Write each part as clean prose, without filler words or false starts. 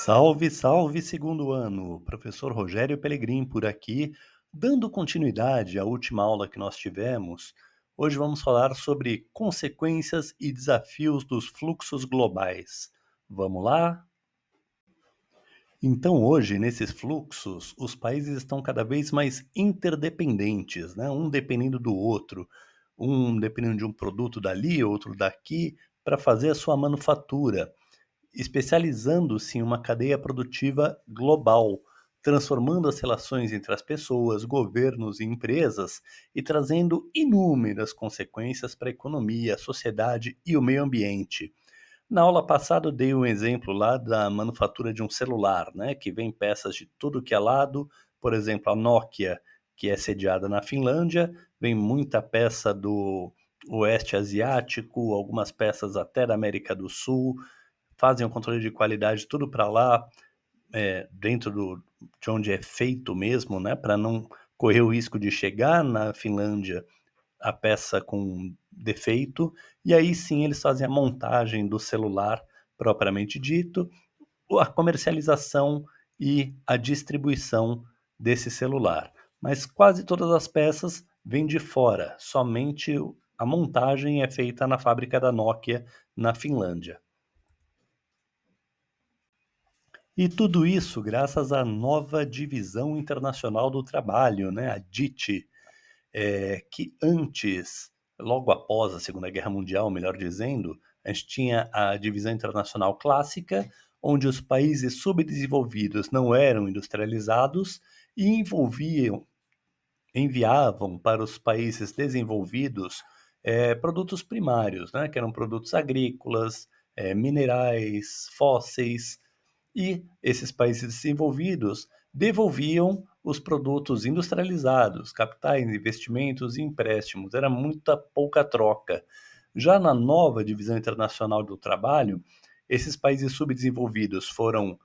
Salve, salve, segundo ano! Professor Rogério Pelegrim por aqui, dando continuidade à última aula que nós tivemos. Hoje vamos falar sobre consequências e desafios dos fluxos globais. Vamos lá? Então, hoje, nesses fluxos, os países estão cada vez mais interdependentes, né? Um dependendo do outro, um dependendo de um produto dali, outro daqui, para fazer a sua manufatura, especializando-se em uma cadeia produtiva global, transformando as relações entre as pessoas, governos e empresas e trazendo inúmeras consequências para a economia, a sociedade e o meio ambiente. Na aula passada eu dei um exemplo lá da manufatura de um celular, né, que vem peças de tudo que é lado, por exemplo, a Nokia, que é sediada na Finlândia, vem muita peça do oeste asiático, algumas peças até da América do Sul, fazem o controle de qualidade tudo para lá, dentro de onde é feito mesmo, né, para não correr o risco de chegar na Finlândia a peça com defeito, e aí sim eles fazem a montagem do celular propriamente dito, a comercialização e a distribuição desse celular. Mas quase todas as peças vêm de fora, somente a montagem é feita na fábrica da Nokia na Finlândia. E tudo isso graças à nova Divisão Internacional do Trabalho, né, a DIT, que antes, logo após a Segunda Guerra Mundial, melhor dizendo, a gente tinha a Divisão Internacional Clássica, onde os países subdesenvolvidos não eram industrializados e enviavam para os países desenvolvidos produtos primários, né, que eram produtos agrícolas, minerais, fósseis, e esses países desenvolvidos devolviam os produtos industrializados, capitais, investimentos e empréstimos. Era muita pouca troca. Já na nova divisão internacional do trabalho, esses países subdesenvolvidos foram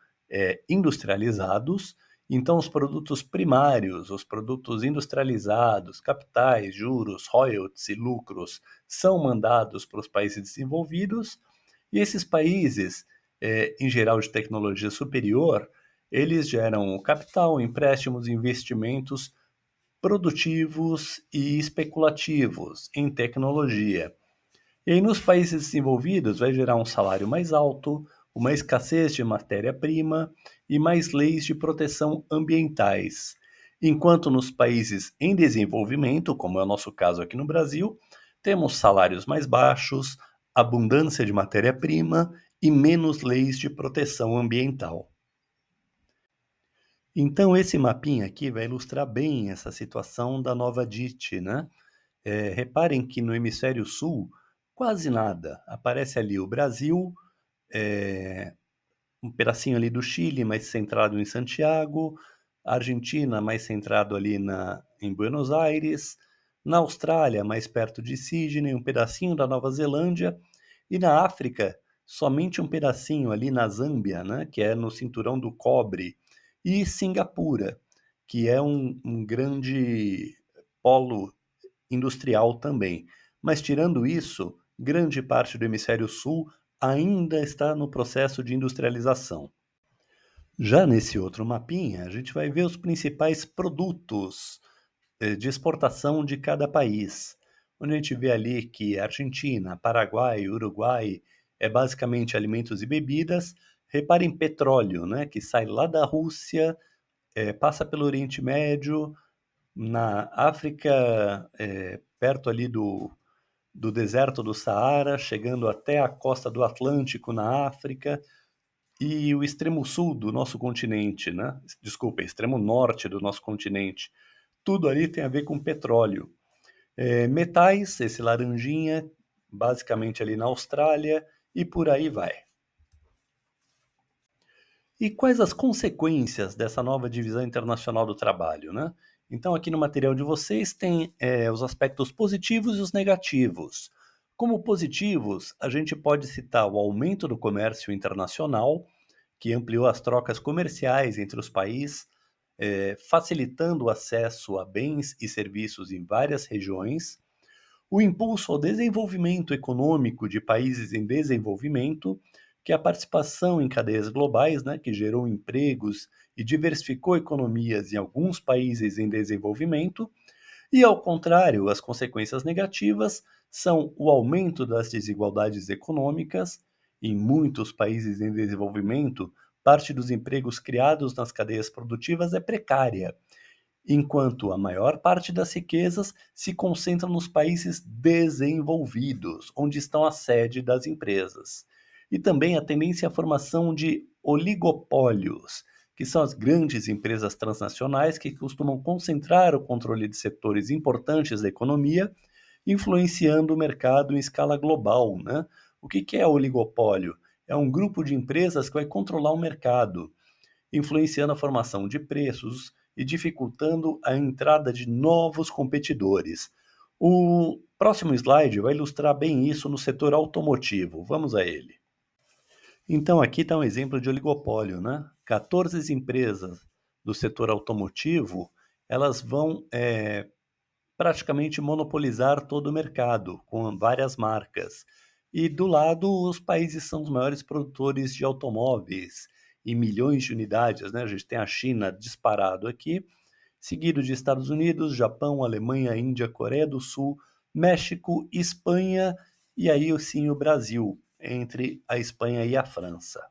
industrializados, então os produtos primários, os produtos industrializados, capitais, juros, royalties e lucros são mandados para os países desenvolvidos, e esses países em geral de tecnologia superior, eles geram capital, empréstimos, investimentos produtivos e especulativos em tecnologia. E aí, nos países desenvolvidos, vai gerar um salário mais alto, uma escassez de matéria-prima e mais leis de proteção ambientais. Enquanto nos países em desenvolvimento, como é o nosso caso aqui no Brasil, temos salários mais baixos, abundância de matéria-prima e menos leis de proteção ambiental. Então, esse mapinha aqui vai ilustrar bem essa situação da nova DIT, né? Reparem que no hemisfério sul, quase nada. Aparece ali o Brasil, é, um pedacinho ali do Chile, mais centrado em Santiago, a Argentina, mais centrado ali em Buenos Aires, na Austrália, mais perto de Sydney, um pedacinho da Nova Zelândia, e na África, somente um pedacinho ali na Zâmbia, né, que é no cinturão do cobre, e Singapura, que é um grande polo industrial também. Mas tirando isso, grande parte do hemisfério sul ainda está no processo de industrialização. Já nesse outro mapinha, a gente vai ver os principais produtos de exportação de cada país, onde a gente vê ali que Argentina, Paraguai, Uruguai é basicamente alimentos e bebidas. Reparem petróleo, né, que sai lá da Rússia, passa pelo Oriente Médio, na África, perto ali do deserto do Saara, chegando até a costa do Atlântico na África, e o extremo sul do nosso continente, né? Desculpa, extremo norte do nosso continente. Tudo ali tem a ver com petróleo. Metais, esse laranjinha, basicamente ali na Austrália, e por aí vai. E quais as consequências dessa nova divisão internacional do trabalho, né? Então, aqui no material de vocês tem os aspectos positivos e os negativos. Como positivos, a gente pode citar o aumento do comércio internacional, que ampliou as trocas comerciais entre os países, facilitando o acesso a bens e serviços em várias regiões, o impulso ao desenvolvimento econômico de países em desenvolvimento, que é a participação em cadeias globais, né, que gerou empregos e diversificou economias em alguns países em desenvolvimento, e, ao contrário, as consequências negativas são o aumento das desigualdades econômicas. Em muitos países em desenvolvimento, parte dos empregos criados nas cadeias produtivas é precária, enquanto a maior parte das riquezas se concentra nos países desenvolvidos, onde estão a sede das empresas. E também a tendência à formação de oligopólios, que são as grandes empresas transnacionais que costumam concentrar o controle de setores importantes da economia, influenciando o mercado em escala global, né? O que é oligopólio? É um grupo de empresas que vai controlar o mercado, influenciando a formação de preços e dificultando a entrada de novos competidores. O próximo slide vai ilustrar bem isso no setor automotivo. Vamos a ele. Então, aqui está um exemplo de oligopólio, né? 14 empresas do setor automotivo, elas vão praticamente monopolizar todo o mercado, com várias marcas. E do lado, os países são os maiores produtores de automóveis, em milhões de unidades, né? A gente tem a China disparado aqui, seguido de Estados Unidos, Japão, Alemanha, Índia, Coreia do Sul, México, Espanha e aí sim o Brasil, entre a Espanha e a França.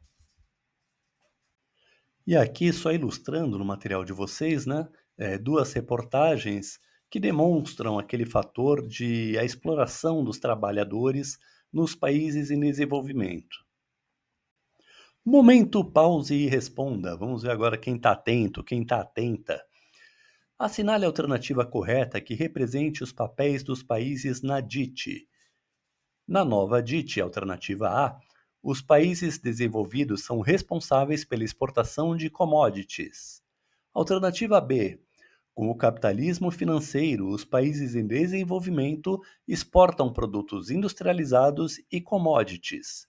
E aqui, só ilustrando no material de vocês, né, duas reportagens que demonstram aquele fator de a exploração dos trabalhadores nos países em desenvolvimento. Momento pause e responda. Vamos ver agora quem está atento, quem está atenta. Assinale a alternativa correta que represente os papéis dos países na DIT. Na nova DIT, alternativa A, os países desenvolvidos são responsáveis pela exportação de commodities. Alternativa B, com o capitalismo financeiro, os países em desenvolvimento exportam produtos industrializados e commodities.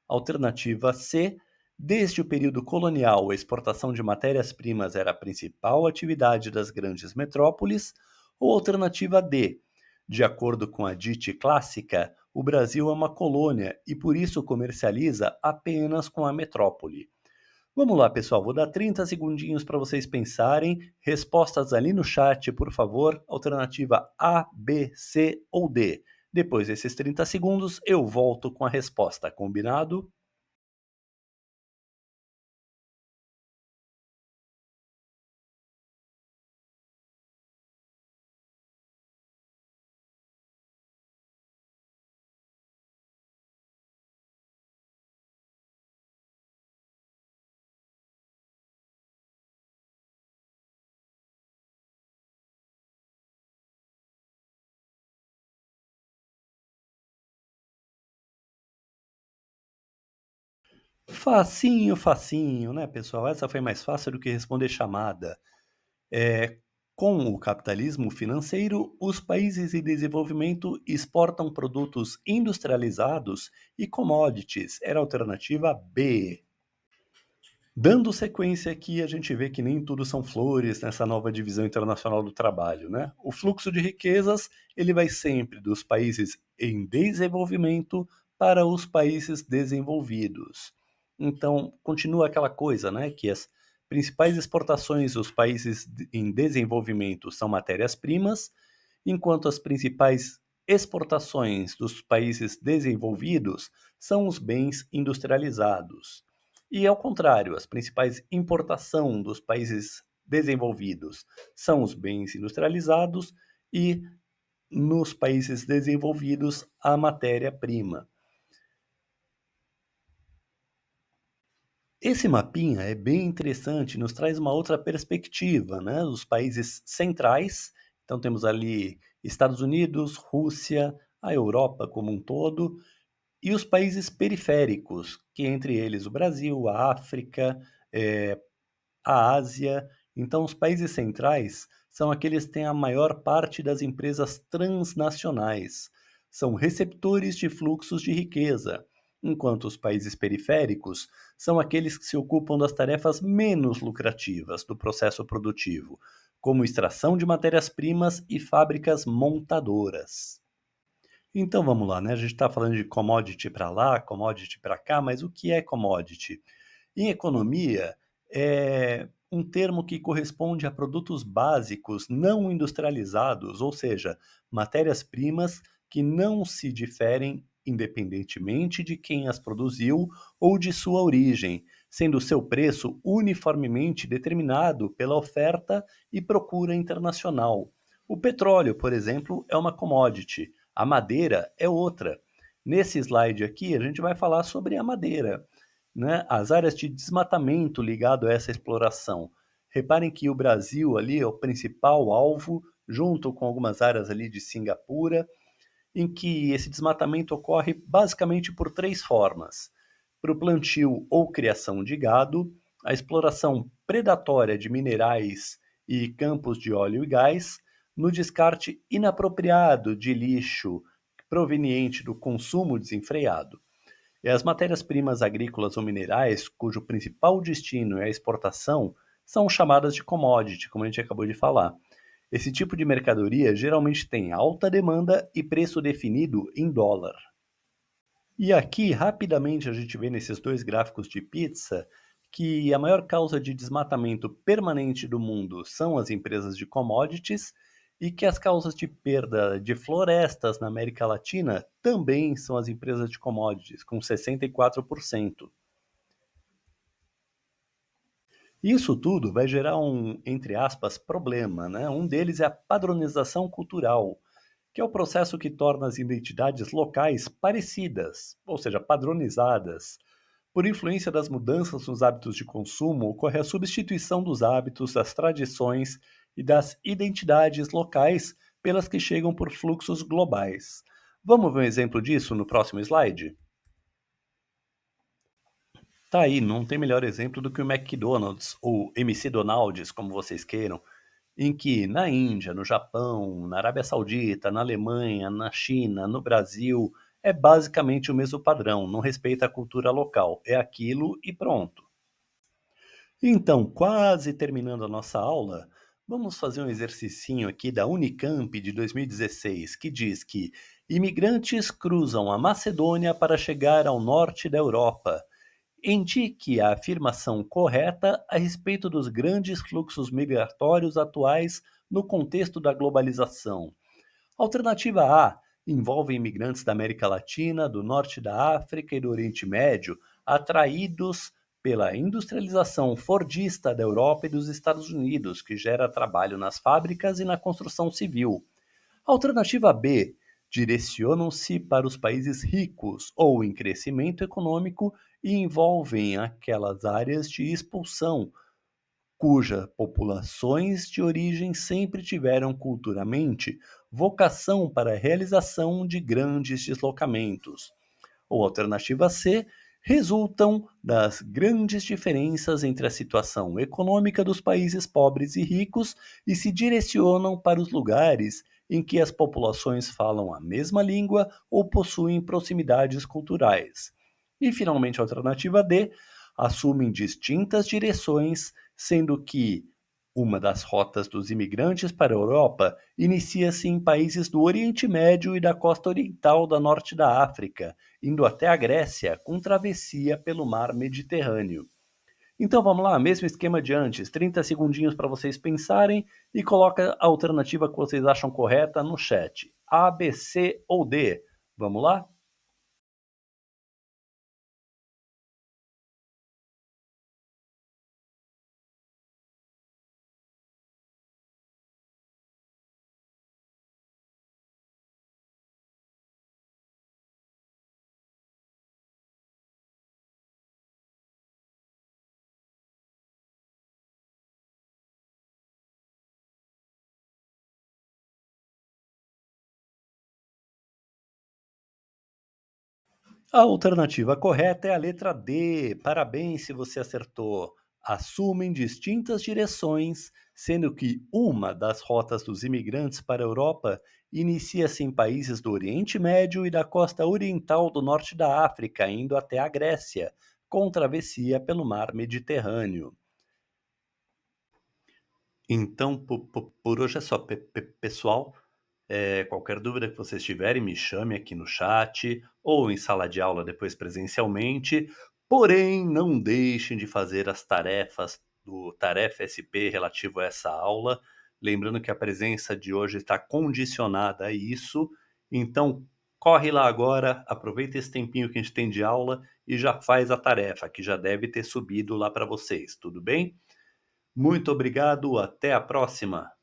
Alternativa C, desde o período colonial, a exportação de matérias-primas era a principal atividade das grandes metrópoles. Ou alternativa D, de acordo com a DIT clássica, o Brasil é uma colônia e por isso comercializa apenas com a metrópole. Vamos lá, pessoal, vou dar 30 segundinhos para vocês pensarem. Respostas ali no chat, por favor. Alternativa A, B, C ou D. Depois desses 30 segundos, eu volto com a resposta, combinado? Facinho, facinho, né, pessoal? Essa foi mais fácil do que responder chamada. É, com o capitalismo financeiro, os países em desenvolvimento exportam produtos industrializados e commodities. Era a alternativa B. Dando sequência aqui, a gente vê que nem tudo são flores nessa nova divisão internacional do trabalho, né? O fluxo de riquezas, ele vai sempre dos países em desenvolvimento para os países desenvolvidos. Então, continua aquela coisa, né, que as principais exportações dos países em desenvolvimento são matérias-primas, enquanto as principais exportações dos países desenvolvidos são os bens industrializados. E ao contrário, as principais importações dos países desenvolvidos são os bens industrializados e nos países desenvolvidos a matéria-prima. Esse mapinha é bem interessante, nos traz uma outra perspectiva, né? Os países centrais, então temos ali Estados Unidos, Rússia, a Europa como um todo, e os países periféricos, que entre eles o Brasil, a África, a Ásia. Então, os países centrais são aqueles que têm a maior parte das empresas transnacionais. São receptores de fluxos de riqueza, enquanto os países periféricos são aqueles que se ocupam das tarefas menos lucrativas do processo produtivo, como extração de matérias-primas e fábricas montadoras. Então vamos lá, né? A gente está falando de commodity para lá, commodity para cá, mas o que é commodity? Em economia, é um termo que corresponde a produtos básicos não industrializados, ou seja, matérias-primas que não se diferem independentemente de quem as produziu ou de sua origem, sendo seu preço uniformemente determinado pela oferta e procura internacional. O petróleo, por exemplo, é uma commodity, a madeira é outra. Nesse slide aqui, a gente vai falar sobre a madeira, né, as áreas de desmatamento ligado a essa exploração. Reparem que o Brasil ali é o principal alvo, junto com algumas áreas ali de Singapura, em que esse desmatamento ocorre basicamente por três formas: para o plantio ou criação de gado, a exploração predatória de minerais e campos de óleo e gás, no descarte inapropriado de lixo proveniente do consumo desenfreado. E as matérias-primas agrícolas ou minerais, cujo principal destino é a exportação, são chamadas de commodity, como a gente acabou de falar. Esse tipo de mercadoria geralmente tem alta demanda e preço definido em dólar. E aqui, rapidamente, a gente vê nesses dois gráficos de pizza que a maior causa de desmatamento permanente do mundo são as empresas de commodities e que as causas de perda de florestas na América Latina também são as empresas de commodities, com 64%. Isso tudo vai gerar um, entre aspas, problema, né? Um deles é a padronização cultural, que é o processo que torna as identidades locais parecidas, ou seja, padronizadas. Por influência das mudanças nos hábitos de consumo, ocorre a substituição dos hábitos, das tradições e das identidades locais pelas que chegam por fluxos globais. Vamos ver um exemplo disso no próximo slide? Tá aí, não tem melhor exemplo do que o McDonald's, ou MC Donald's, como vocês queiram, em que na Índia, no Japão, na Arábia Saudita, na Alemanha, na China, no Brasil, é basicamente o mesmo padrão, não respeita a cultura local, é aquilo e pronto. Então, quase terminando a nossa aula, vamos fazer um exercicinho aqui da Unicamp de 2016, que diz que imigrantes cruzam a Macedônia para chegar ao norte da Europa. Indique a afirmação correta a respeito dos grandes fluxos migratórios atuais no contexto da globalização. Alternativa A envolve imigrantes da América Latina, do norte da África e do Oriente Médio, atraídos pela industrialização fordista da Europa e dos Estados Unidos, que gera trabalho nas fábricas e na construção civil. Alternativa B direcionam-se para os países ricos ou em crescimento econômico e envolvem aquelas áreas de expulsão cuja populações de origem sempre tiveram culturalmente vocação para a realização de grandes deslocamentos. Ou alternativa C, resultam das grandes diferenças entre a situação econômica dos países pobres e ricos e se direcionam para os lugares em que as populações falam a mesma língua ou possuem proximidades culturais. E, finalmente, a alternativa D, assumem distintas direções, sendo que uma das rotas dos imigrantes para a Europa inicia-se em países do Oriente Médio e da costa oriental da norte da África, indo até a Grécia, com travessia pelo mar Mediterrâneo. Então vamos lá, mesmo esquema de antes, 30 segundinhos para vocês pensarem e coloca a alternativa que vocês acham correta no chat. A, B, C ou D. Vamos lá? A alternativa correta é a letra D. Parabéns se você acertou. Assumem distintas direções, sendo que uma das rotas dos imigrantes para a Europa inicia-se em países do Oriente Médio e da costa oriental do norte da África, indo até a Grécia, com travessia pelo mar Mediterrâneo. Então, por hoje é só, pessoal. Qualquer dúvida que vocês tiverem, me chame aqui no chat ou em sala de aula depois presencialmente. Porém, não deixem de fazer as tarefas do Tarefa SP relativo a essa aula. Lembrando que a presença de hoje está condicionada a isso. Então, corre lá agora, aproveita esse tempinho que a gente tem de aula e já faz a tarefa, que já deve ter subido lá para vocês, tudo bem? Muito obrigado, até a próxima!